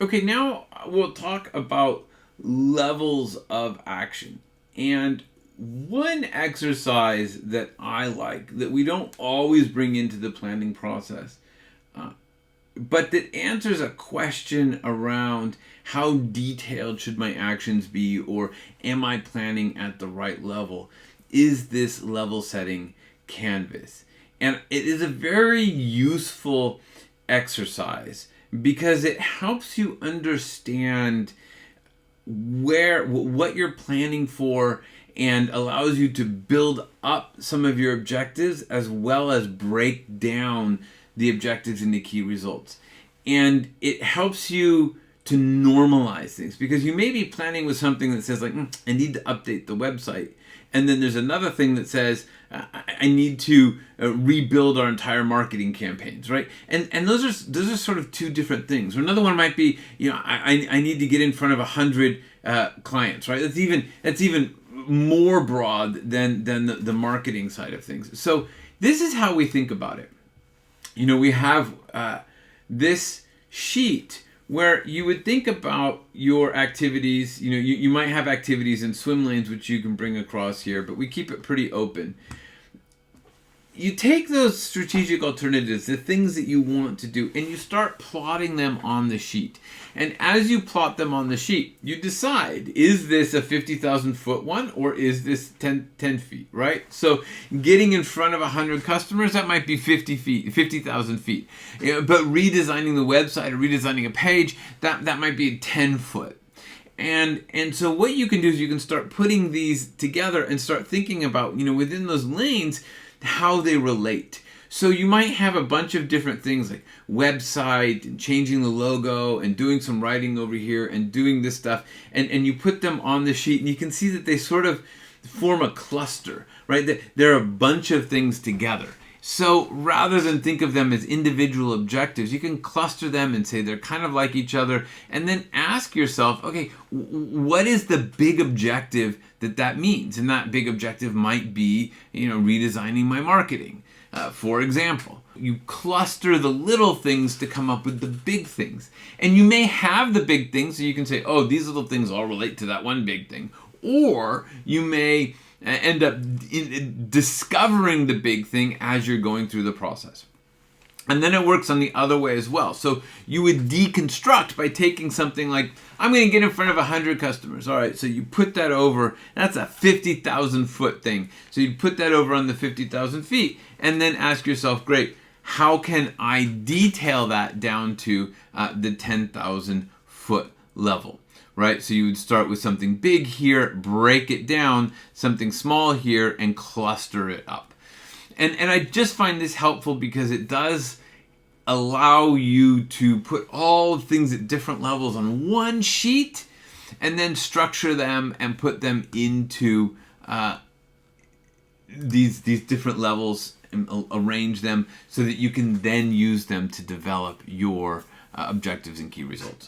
Okay, now we'll talk about levels of action. And one exercise that I like that we don't always bring into the planning process, uh, but that answers a question around how detailed should my actions be, or am I planning at the right level, is this level setting canvas. And it is a very useful exercise because it helps you understand what you're planning for, and allows you to build up some of your objectives as well as break down the objectives into key results. And it helps you to normalize things, because you may be planning with something that says like, I need to update the website, and then there's another thing that says I need to rebuild our entire marketing campaigns, right? And those are sort of two different things. Or another one might be, I need to get in front of 100 clients, right? That's even more broad than the marketing side of things. So this is how we think about it. We have this sheet where you would think about your activities. You might have activities in swim lanes, which you can bring across here, but we keep it pretty open. You take those strategic alternatives, the things that you want to do, and you start plotting them on the sheet. And as you plot them on the sheet, you decide, is this a 50,000 foot one, or is this 10 feet, right? So getting in front of 100 customers, that might be 50,000 feet. But redesigning the website or redesigning a page, that might be 10 foot. And so what you can do is you can start putting these together and start thinking about, within those lanes, how they relate. So you might have a bunch of different things like website and changing the logo and doing some writing over here and doing this stuff, and you put them on the sheet, and you can see that they sort of form a cluster, right? They're a bunch of things together. So rather than think of them as individual objectives, you can cluster them and say they're kind of like each other, and then ask yourself, okay, what is the big objective that means? And that big objective might be, redesigning my marketing. For example, you cluster the little things to come up with the big things. And you may have the big things, so you can say, oh, these little things all relate to that one big thing. Or you may end up discovering the big thing as you're going through the process. And then it works on the other way as well. So you would deconstruct by taking something like, I'm going to get in front of 100 customers. All right, so you put that over. That's a 50,000 foot thing. So you put that over on the 50,000 feet, and then ask yourself, great, how can I detail that down to the 10,000 foot level? Right? So you would start with something big here, break it down, something small here, and cluster it up. And I just find this helpful because it does allow you to put all things at different levels on one sheet, and then structure them and put them into these different levels, and arrange them so that you can then use them to develop your objectives and key results.